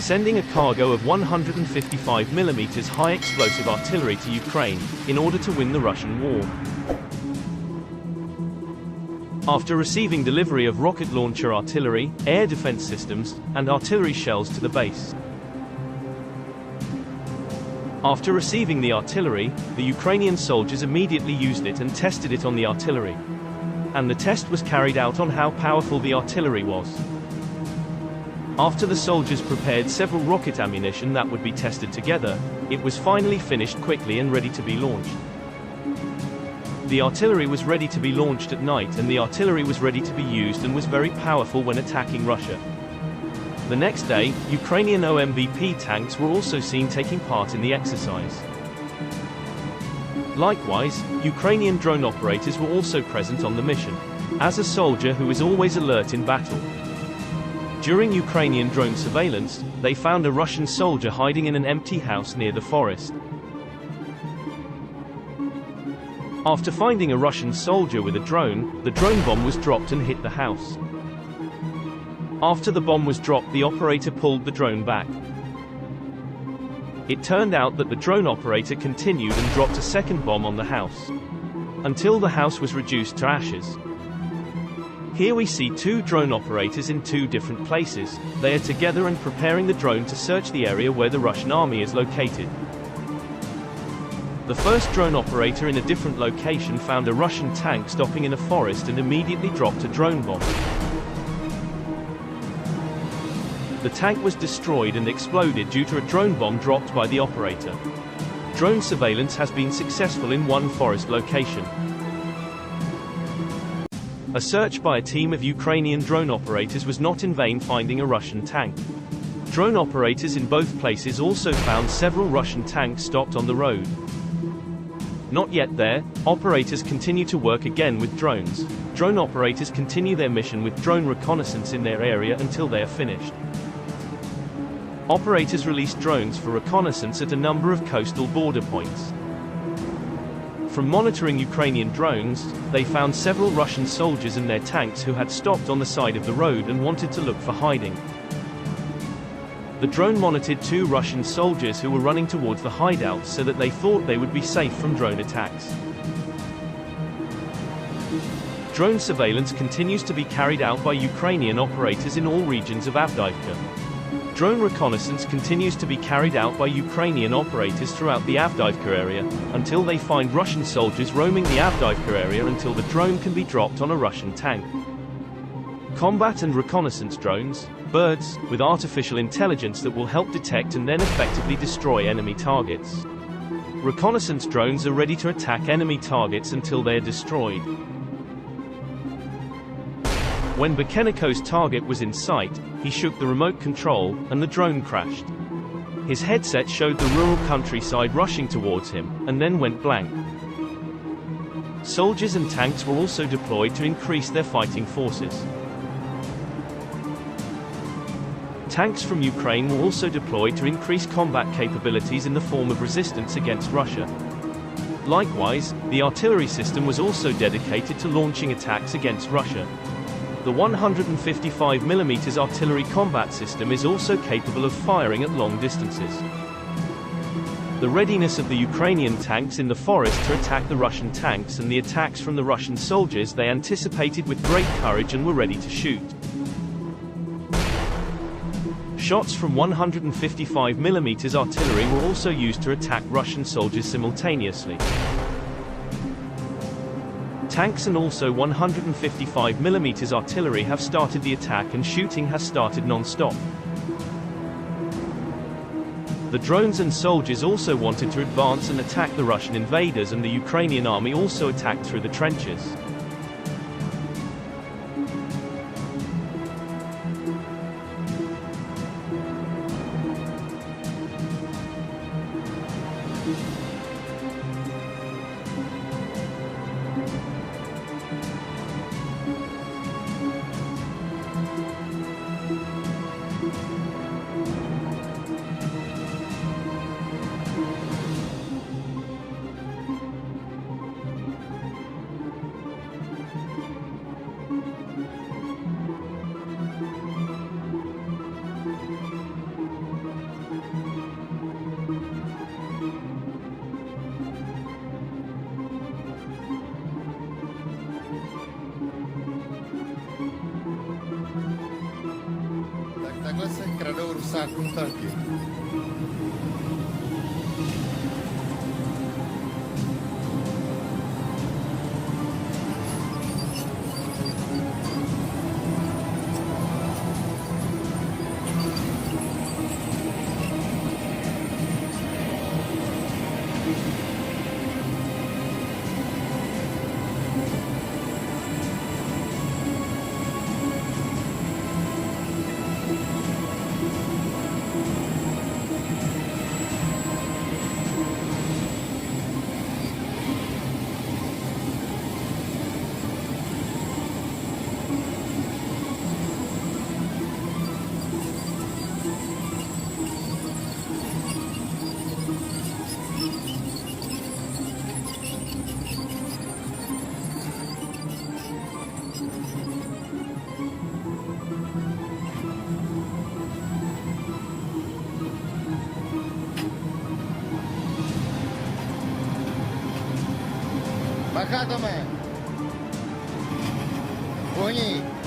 sending a cargo of 155mm high explosive artillery to Ukraine, in order to win the Russian war. After receiving delivery of rocket launcher artillery, air defense systems, and artillery shells to the base. After receiving the artillery, the Ukrainian soldiers immediately used it and tested it on the artillery. And the test was carried out on how powerful the artillery was. After the soldiers prepared several rocket ammunition that would be tested together, it was finally finished quickly and ready to be launched. The artillery was ready to be launched at night, and the artillery was ready to be used and was very powerful when attacking Russia. The next day, Ukrainian OMBP tanks were also seen taking part in the exercise. Likewise, Ukrainian drone operators were also present on the mission, as a soldier who is always alert in battle. During Ukrainian drone surveillance, they found a Russian soldier hiding in an empty house near the forest. After finding a Russian soldier with a drone, the drone bomb was dropped and hit the house. After the bomb was dropped, the operator pulled the drone back. It turned out that the drone operator continued and dropped a second bomb on the house, until the house was reduced to ashes. Here we see two drone operators in two different places. They are together and preparing the drone to search the area where the Russian army is located. The first drone operator in a different location found a Russian tank stopping in a forest and immediately dropped a drone bomb. The tank was destroyed and exploded due to a drone bomb dropped by the operator. Drone surveillance has been successful in one forest location. A search by a team of Ukrainian drone operators was not in vain, finding a Russian tank. Drone operators in both places also found several Russian tanks stopped on the road. Not yet there, operators continue to work again with drones. Drone operators continue their mission with drone reconnaissance in their area until they are finished. Operators release drones for reconnaissance at a number of coastal border points. From monitoring Ukrainian drones, they found several Russian soldiers and their tanks who had stopped on the side of the road and wanted to look for hiding. The drone monitored two Russian soldiers who were running towards the hideouts so that they thought they would be safe from drone attacks. Drone surveillance continues to be carried out by Ukrainian operators in all regions of Avdiivka. Drone reconnaissance continues to be carried out by Ukrainian operators throughout the Avdiivka area, until they find Russian soldiers roaming the Avdiivka area until the drone can be dropped on a Russian tank. Combat and reconnaissance drones, birds, with artificial intelligence that will help detect and then effectively destroy enemy targets. Reconnaissance drones are ready to attack enemy targets until they are destroyed. When Bekeniko's target was in sight, he shook the remote control, and the drone crashed. His headset showed the rural countryside rushing towards him, and then went blank. Soldiers and tanks were also deployed to increase their fighting forces. Tanks from Ukraine were also deployed to increase combat capabilities in the form of resistance against Russia. Likewise, the artillery system was also dedicated to launching attacks against Russia. The 155mm artillery combat system is also capable of firing at long distances. The readiness of the Ukrainian tanks in the forest to attack the Russian tanks and the attacks from the Russian soldiers they anticipated with great courage and were ready to shoot. Shots from 155mm artillery were also used to attack Russian soldiers simultaneously. Tanks and also 155mm artillery have started the attack, and shooting has started non-stop. The drones and soldiers also wanted to advance and attack the Russian invaders, and the Ukrainian army also attacked through the trenches. takhle se kradou Rusákům tanky. Bacha, Tome! Pohni!